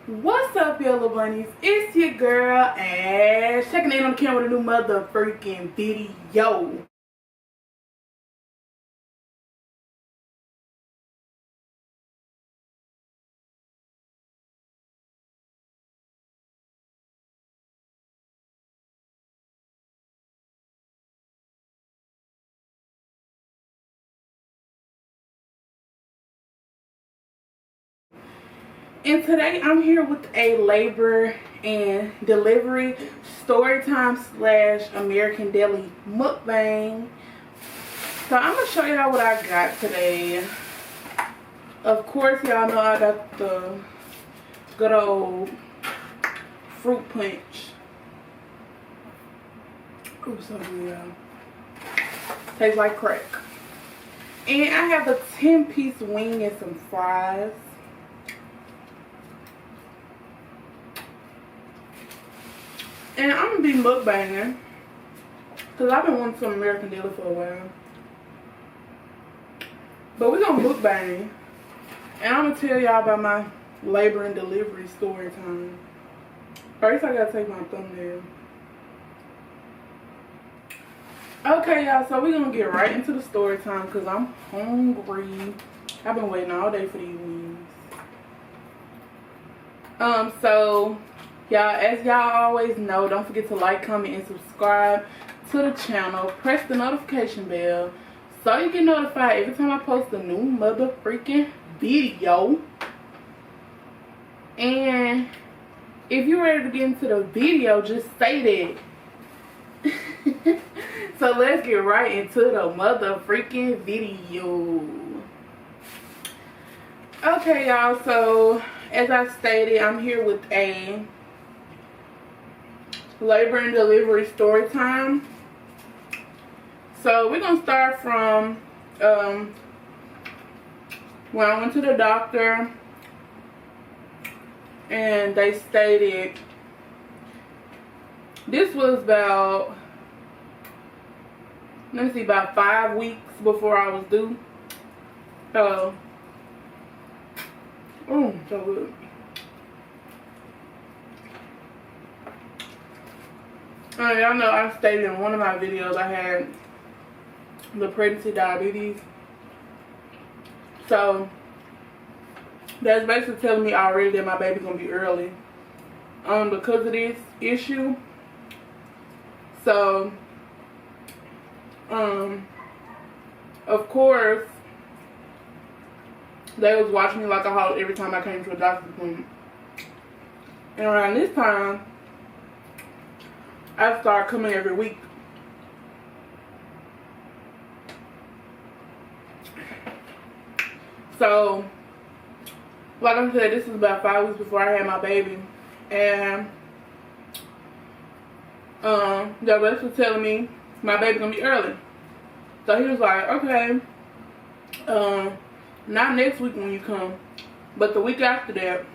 What's up, yellow bunnies? It's your girl Ash checking in on the camera with a new mother freaking video. And today I'm here with a labor and delivery story time / American deli mukbang. So I'm gonna show y'all what I got today. Of course, y'all know I got the good old fruit punch. Ooh, so good, y'all. Tastes like crack. And I have a 10-piece wing and some fries. And I'm gonna be mukbanging because I've been wanting some American deli for a while. But we're gonna mukbang. And I'm gonna tell y'all about my labor and delivery story time. First, I gotta take my thumbnail. Okay, y'all, so we're gonna get right into the story time because I'm hungry. I've been waiting all day for these wings. So y'all, as y'all always know, don't forget to like, comment, and subscribe to the channel. Press the notification bell so you get notified every time I post a new mother freaking video. And if you're ready to get into the video, just say that. So let's get right into the mother freaking video. Okay, y'all, so as I stated, I'm here with a labor and delivery story time. So we're gonna start from when I went to the doctor and they stated this was about, let me see, about 5 weeks before I was due. So good. Y'all know I stated in one of my videos I had the pregnancy diabetes. So that's basically telling me already that my baby's gonna be early because of this issue. So of course they was watching me like a hawk every time I came to a doctor's appointment. And around this time I started coming every week. So, like I said, this is about 5 weeks before I had my baby. And the rest was telling me my baby's gonna be early. So he was like, okay, not next week when you come, but the week after that,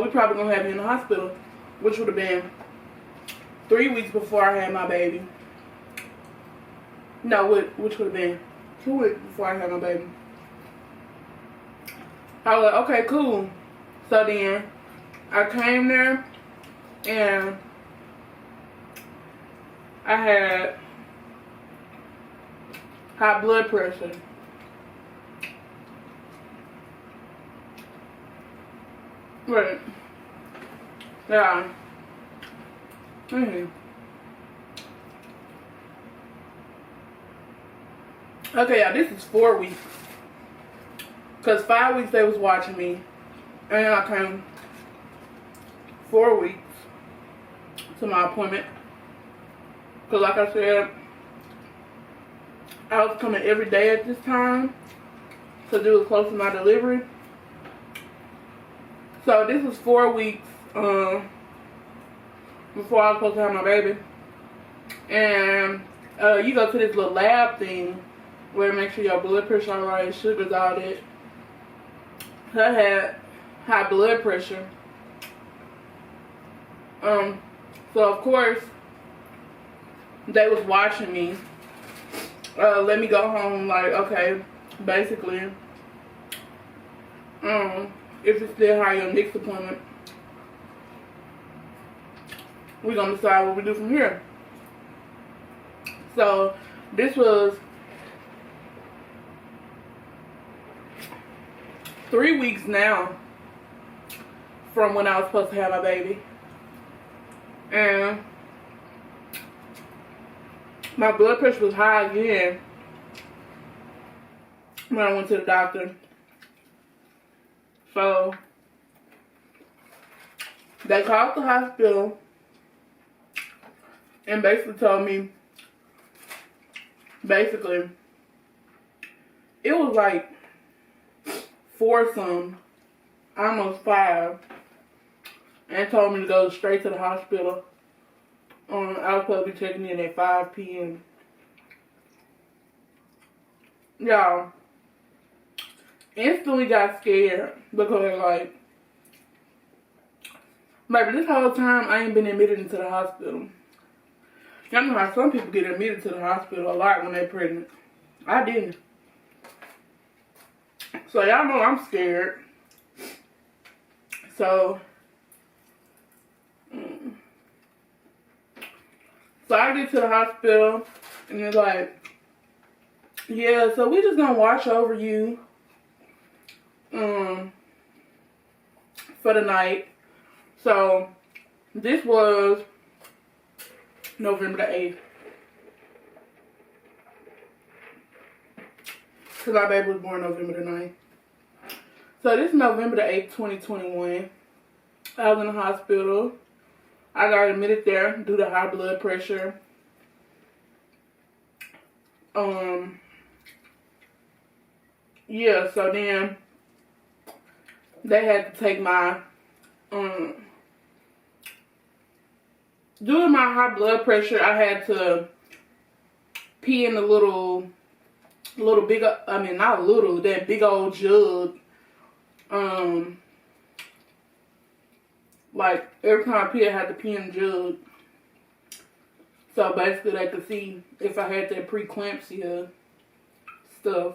we probably gonna have you in the hospital, which would have been 3 weeks before I had my baby. No, which would have been 2 weeks before I had my baby. I was like, okay, cool. So then I came there and I had high blood pressure. Right. Yeah. Okay, y'all, this is 4 weeks. Because 5 weeks they was watching me. And I came 4 weeks to my appointment. Because like I said, I was coming every day at this time. Because it was close to my delivery. So this was 4 weeks before I was supposed to have my baby. And you go to this little lab thing where it makes sure your blood pressure alright, sugars, all that. I had high blood pressure. So of course they was watching me. Let me go home like, okay, basically, if it's still high, your next appointment, we're gonna decide what we do from here. So this was 3 weeks now from when I was supposed to have my baby. And my blood pressure was high again when I went to the doctor. So they called the hospital and basically told me, it was like 4 some, almost 5, and told me to go straight to the hospital. I was supposed to be checking in at 5 p.m. Y'all, instantly got scared because, like, maybe this whole time I ain't been admitted into the hospital. Y'all know how some people get admitted to the hospital a lot when they're pregnant. I didn't. So y'all know I'm scared. So I get to the hospital and they're like, yeah, so we just gonna watch over you for the night. So this was November the 8th. Because my baby was born November the 9th. So this is November the 8th, 2021. I was in the hospital. I got admitted there due to high blood pressure. Yeah, so then they had to take my, due to my high blood pressure, I had to pee in the that big old jug. Like, every time I pee, I had to pee in the jug. So basically, they could see if I had that preeclampsia stuff.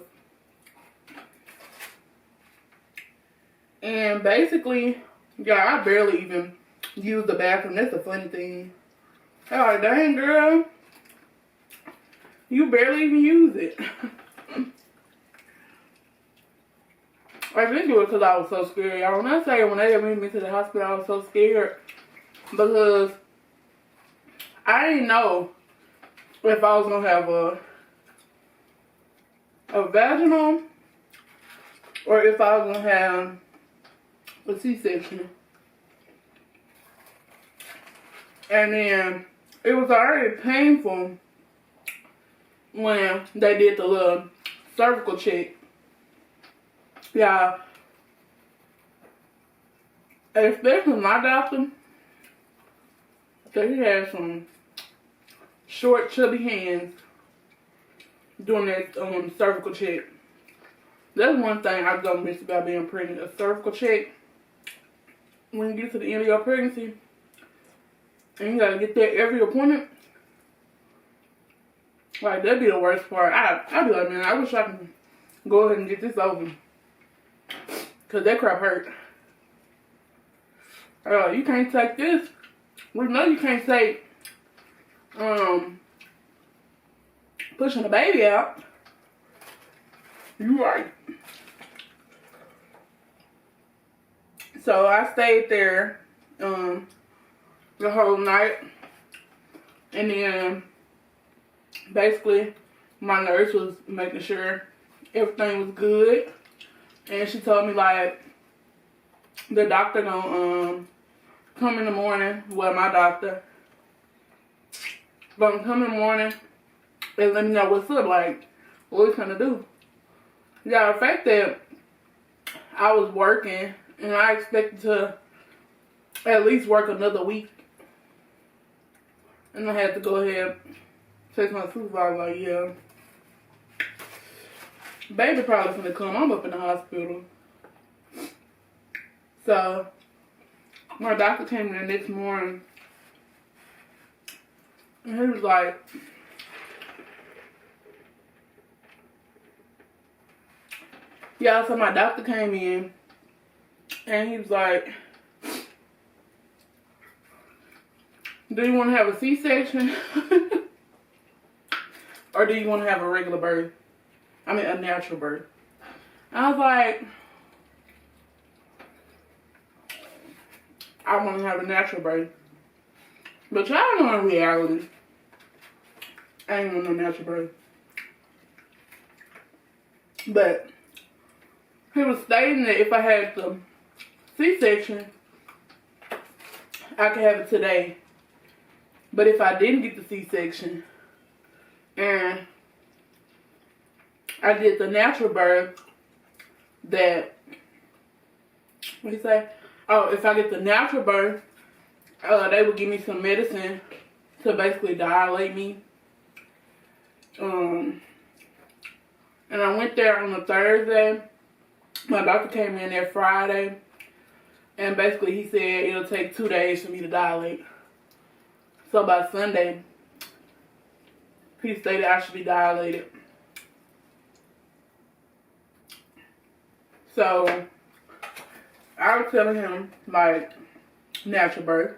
And basically, yeah, I barely even use the bathroom. That's the funny thing. I'm like, dang, girl, you barely even use it. I think it was because I was so scared. Y'all, when I say when they admitted me to the hospital, I was so scared because I didn't know if I was going to have a vaginal or if I was going to have a C-section. And then it was already painful when they did the little cervical check. Yeah, especially my doctor, so he had some short, chubby hands doing that cervical check. That's one thing I don't miss about being pregnant, a cervical check. When you get to the end of your pregnancy, and you gotta get that every appointment, like, that'd be the worst part. I'd be like, man, I wish I could go ahead and get this over. Because that crap hurt. You can't take this. We know you can't take pushing the baby out. You right. So I stayed there the whole night. And then basically my nurse was making sure everything was good. And she told me, like, the doctor gonna come in the morning. Well, my doctor gonna come in the morning and let me know what's up, like, what we gonna do. Yeah, the fact that I was working and I expected to at least work another week. And I had to go ahead and text my supervisor, like, yeah, baby probably finna come. I'm up in the hospital. So my doctor came in the next morning and he was like, yeah, so my doctor came in and he was like, do you want to have a C-section? Or do you want to have a regular birth? I mean, a natural birth. I was like, I want to have a natural birth. But y'all know in reality, I ain't want no natural birth. But he was stating that if I had the C-section, I could have it today. But if I didn't get the C-section and I did the natural birth, that, what do you say? Oh, if I get the natural birth, they would give me some medicine to basically dilate me. And I went there on a Thursday. My doctor came in there Friday. And basically he said it'll take 2 days for me to dilate. So by Sunday, he stated I should be dilated. So I was telling him, like, natural birth.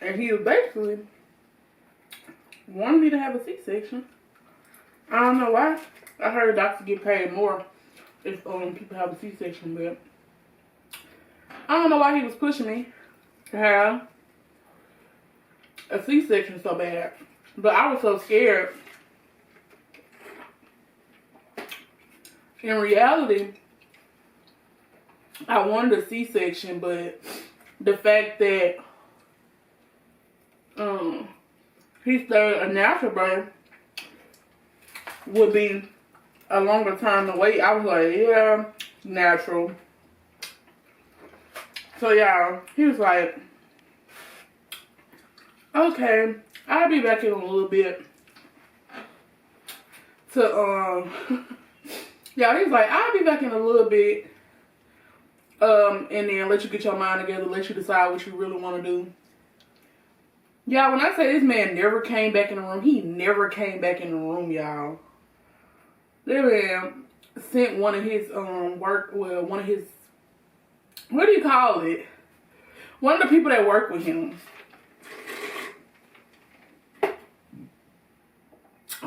And he was basically wanting me to have a C-section. I don't know why. I heard doctors get paid more if people have a C-section, but I don't know why he was pushing me to have a C-section so bad. But I was so scared. In reality, I wanted a C-section, but the fact that he said a natural birth would be a longer time to wait, I was like, yeah, natural. So yeah, he was like, okay, I'll be back in a little bit to yeah, he's like, I'll be back in a little bit, and then let you get your mind together, let you decide what you really want to do. Y'all, when I say this man never came back in the room, he never came back in the room, y'all. This man sent one of his one of his, what do you call it? One of the people that work with him.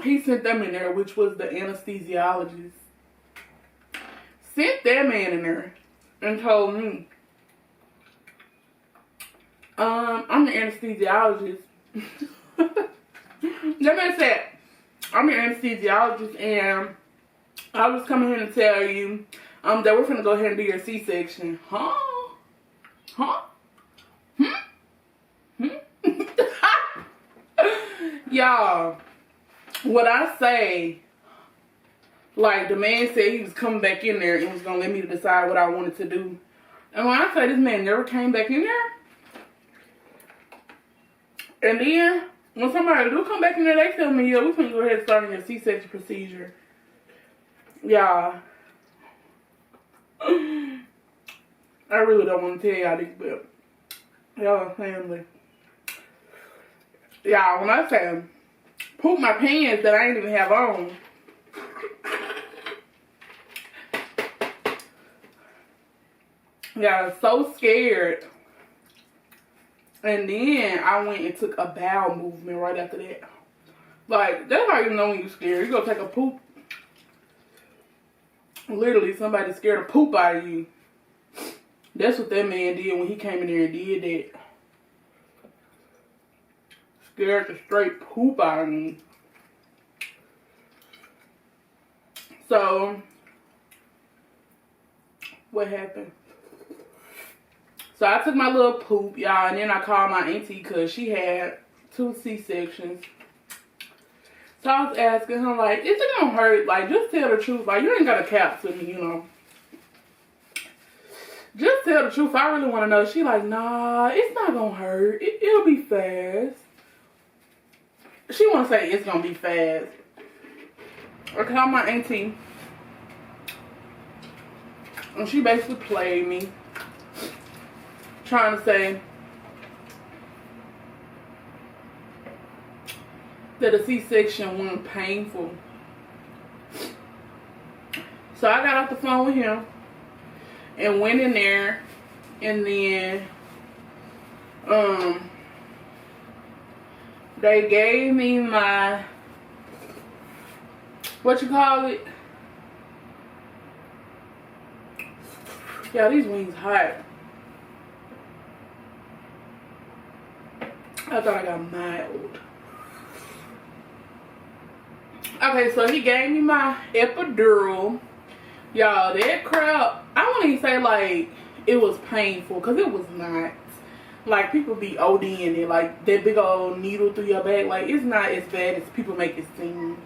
He sent them in there, which was the anesthesiologist. Sent that man in there and told me, I'm the anesthesiologist. That man said, I'm your anesthesiologist, and I was coming here to tell you that we're gonna go ahead and do your C-section. Huh? Huh? Y'all, what I say, like, the man said he was coming back in there and was gonna let me decide what I wanted to do. And when I say this man never came back in there, and then when somebody do come back in there, they tell me, yeah, we're gonna go ahead and start your C-section procedure. Y'all, I really don't want to tell y'all this, but y'all family. Y'all, when I say poop my pants that I ain't even have on, y'all, so scared. And then I went and took a bowel movement right after that. Like, that's how you know when you're scared. You go take a poop. Literally, somebody scared the poop out of you. That's what that man did when he came in there and did that. Scared the straight poop out of me. So, what happened? So I took my little poop, y'all, and then I called my auntie because she had 2 C-sections. So I was asking her, like, is it gonna hurt? Like, just tell the truth. Like, you ain't got a cap to me, you know. Just tell the truth. I really want to know. She like, nah, it's not gonna hurt. It'll be fast. She want to say it's gonna be fast. I called my auntie, and she basically played me, trying to say that a C-section wasn't painful. So I got off the phone with him and went in there, and then They gave me my, what you call it? Yeah, these wings hot. I thought I got mild. Okay, so he gave me my epidural. Y'all, that crap, I won't even say like it was painful, because it was not. Like, people be ODing it, like that big old needle through your back. Like, it's not as bad as people make it seem.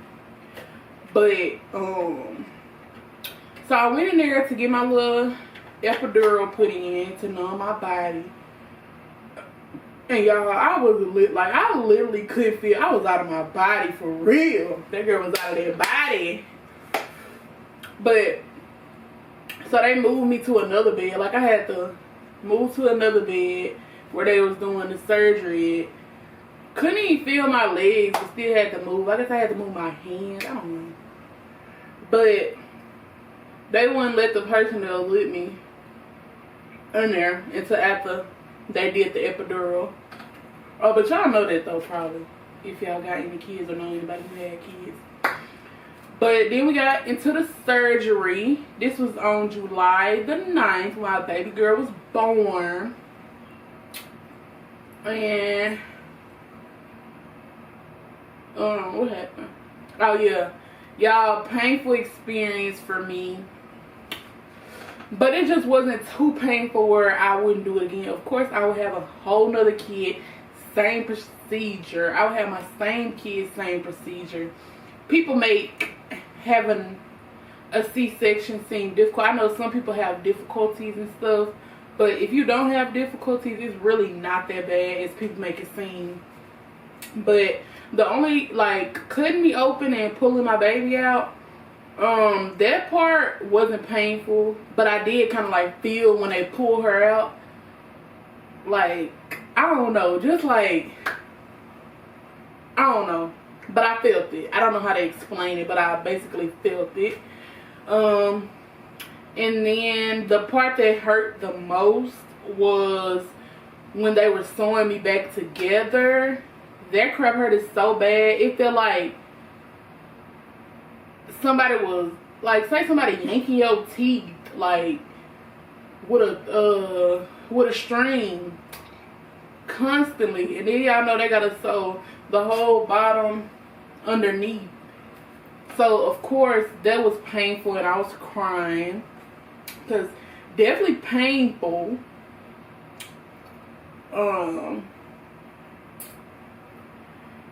But so I went in there to get my little epidural put in to numb my body. And y'all, I literally couldn't feel. I was out of my body for real. That girl was out of their body. But so they moved me to another bed. Like, I had to move to another bed where they was doing the surgery. Couldn't even feel my legs, but still had to move. I guess I had to move my hands. I don't know. But they wouldn't let the person that was with me in there until after they did the epidural. Oh, but y'all know that though, probably, if y'all got any kids or know anybody who had kids. But then we got into the surgery. This was on July the 9th when my baby girl was born. And what happened? Oh yeah, y'all, painful experience for me. But it just wasn't too painful where I wouldn't do it again. Of course, I would have a whole nother kid, same procedure. I would have my same kid, same procedure. People make having a C-section seem difficult. I know some people have difficulties and stuff, but if you don't have difficulties, it's really not that bad as people make it seem. But the only, like, cutting me open and pulling my baby out, that part wasn't painful, but I did kind of like feel when they pull her out, like, I don't know, just like, I don't know, but I felt it. I don't know how to explain it, but I basically felt it. And then the part that hurt the most was when they were sewing me back together. That crap hurted so bad. It felt like somebody was, like, say somebody yanking your teeth, like, with a string constantly. And then y'all know they gotta sew the whole bottom underneath. So of course that was painful and I was crying, because definitely painful.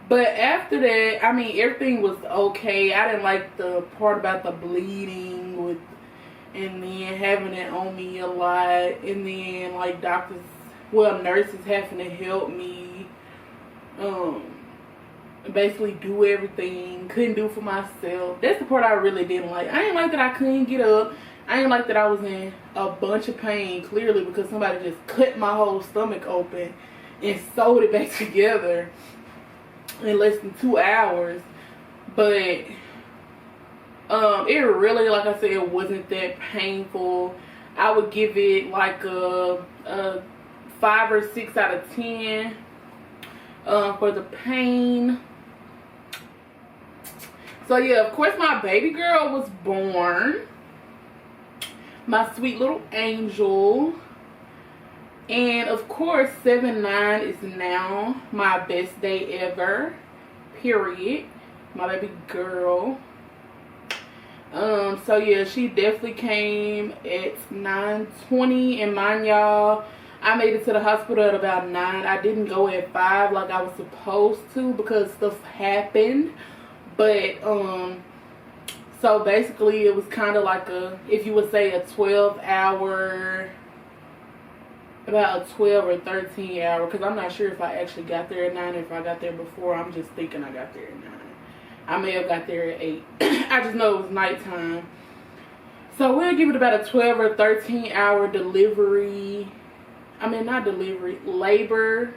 But after that, I mean, everything was okay. I didn't like the part about the bleeding with, and then having it on me a lot, and then like doctors, well, nurses having to help me basically do everything. Couldn't do for myself. That's the part I really didn't like. I didn't like that I couldn't get up. I didn't like that I was in a bunch of pain, clearly because somebody just cut my whole stomach open and sewed it back together in less than 2 hours. But it really, like I said, it wasn't that painful. I would give it like a 5 or 6 out of 10 for the pain. So yeah, of course my baby girl was born, my sweet little angel. And of course 7/9 is now my best day ever, period. My baby girl. So yeah, she definitely came at 9:20, and mind y'all, I made it to the hospital at about 9. I didn't go at 5 like I was supposed to because stuff happened. But so basically it was kind of like a, if you would say, a 12-hour, about a 12 or 13 hour, because I'm not sure if I actually got there at 9 or if I got there before. I'm just thinking I got there at 9. I may have got there at 8. I just know it was nighttime. So we'll give it about a 12 or 13 hour delivery. I mean, not delivery, labor.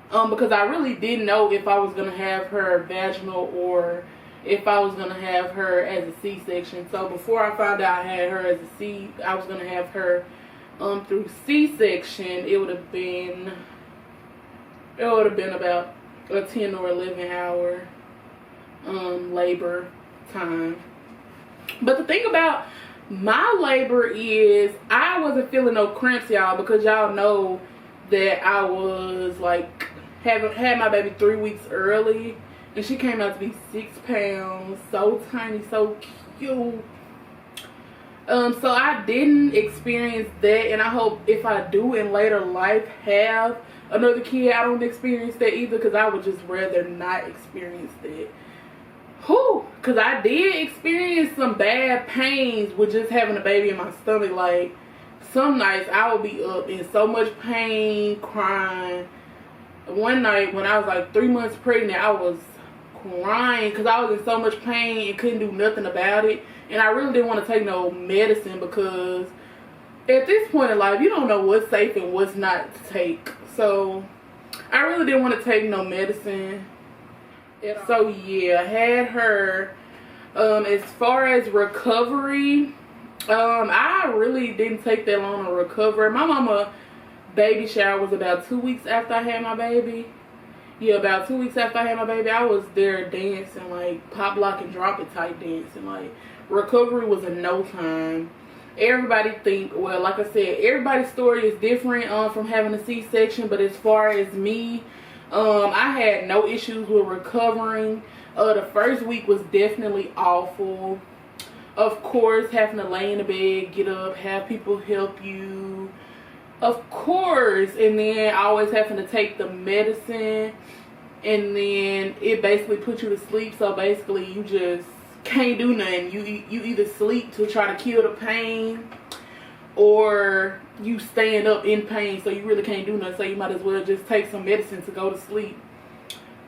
Because I really didn't know if I was going to have her vaginal or if I was going to have her as a C-section. So before I found out I had her as I was going to have her through C-section, it would have been about a 10 or 11 hour labor time. But the thing about my labor is I wasn't feeling no cramps, y'all, because y'all know that I was like had my baby 3 weeks early, and she came out to be 6 pounds, so tiny, so cute. So I didn't experience that, and I hope if I do in later life have another kid, I don't experience that either, because I would just rather not experience that. Because I did experience some bad pains with just having a baby in my stomach. Like, some nights I would be up in so much pain, crying. One night when I was like 3 months pregnant, I was crying because I was in so much pain and couldn't do nothing about it. And I really didn't want to take no medicine, because at this point in life, you don't know what's safe and what's not to take. So I really didn't want to take no medicine. So yeah, I had her. As far as recovery, I really didn't take that long to recover. My mama baby shower was about 2 weeks after I had my baby. Yeah, about 2 weeks after I had my baby, I was there dancing, like pop, lock, and drop it type dancing. Like, recovery was in no time. Everybody think, well, like I said, everybody's story is different from having a C-section. But as far as me, I had no issues with recovering. The first week was definitely awful. Of course, having to lay in the bed, get up, have people help you. Of course. And then always having to take the medicine. And then it basically puts you to sleep. So basically you just can't do nothing. You either sleep to try to kill the pain, or you stand up in pain, so you really can't do nothing. So you might as well just take some medicine to go to sleep.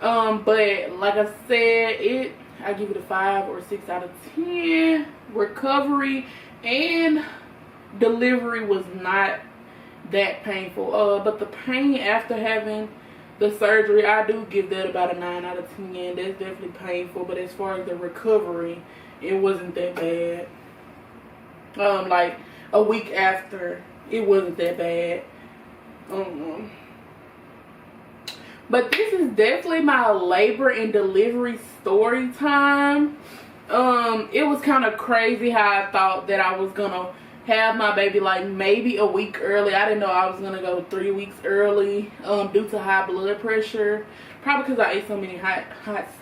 But like I said, I give it a 5 or 6 out of 10. Recovery and delivery was not that painful. But the pain after having the surgery, I do give that about a 9 out of 10. That's definitely painful. But as far as the recovery, it wasn't that bad. Like a week after, it wasn't that bad. But this is definitely my labor and delivery story time. It was kind of crazy how I thought that I was gonna have my baby like maybe a week early. I didn't know I was gonna go 3 weeks early due to high blood pressure. Probably because I ate so many hot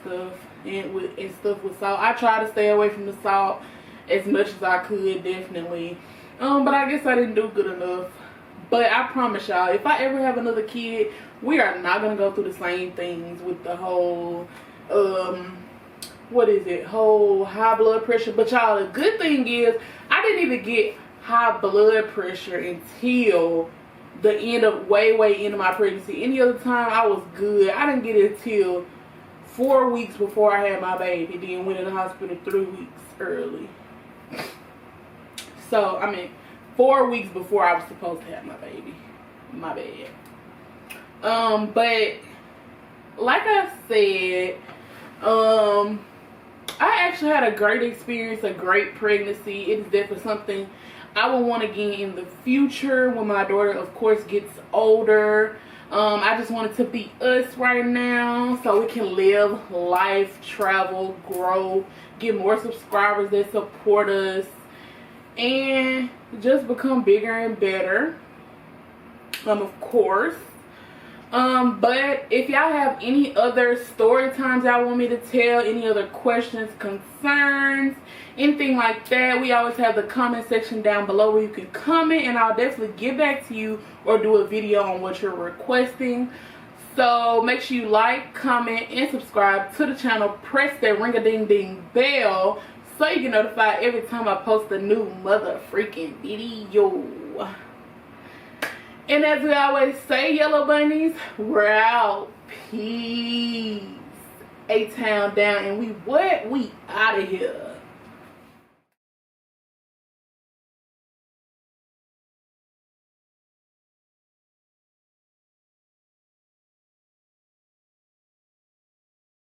stuff and stuff with salt. I tried to stay away from the salt as much as I could, definitely. But I guess I didn't do good enough. But I promise y'all, if I ever have another kid, we are not gonna go through the same things with the whole whole high blood pressure. But y'all, the good thing is I didn't even get high blood pressure until the way end of my pregnancy. Any other time I was good. I didn't get it until 4 weeks before I had my baby, then went in the hospital 3 weeks early. So I mean 4 weeks before I was supposed to have my baby. My bad. But like I said, I actually had a great experience, a great pregnancy. It is definitely something I will want again in the future when my daughter, of course, gets older. I just want it to be us right now so we can live life, travel, grow, get more subscribers that support us, and just become bigger and better. Of course. But if y'all have any other story times y'all want me to tell, any other questions, concerns, anything like that, we always have the comment section down below where you can comment, and I'll definitely get back to you or do a video on what you're requesting. So make sure you like, comment, and subscribe to the channel. Press that ring-a-ding-ding bell so you get notified every time I post a new mother freaking video. And as we always say, yellow bunnies, we're out. Peace. A-town down, and we out of here.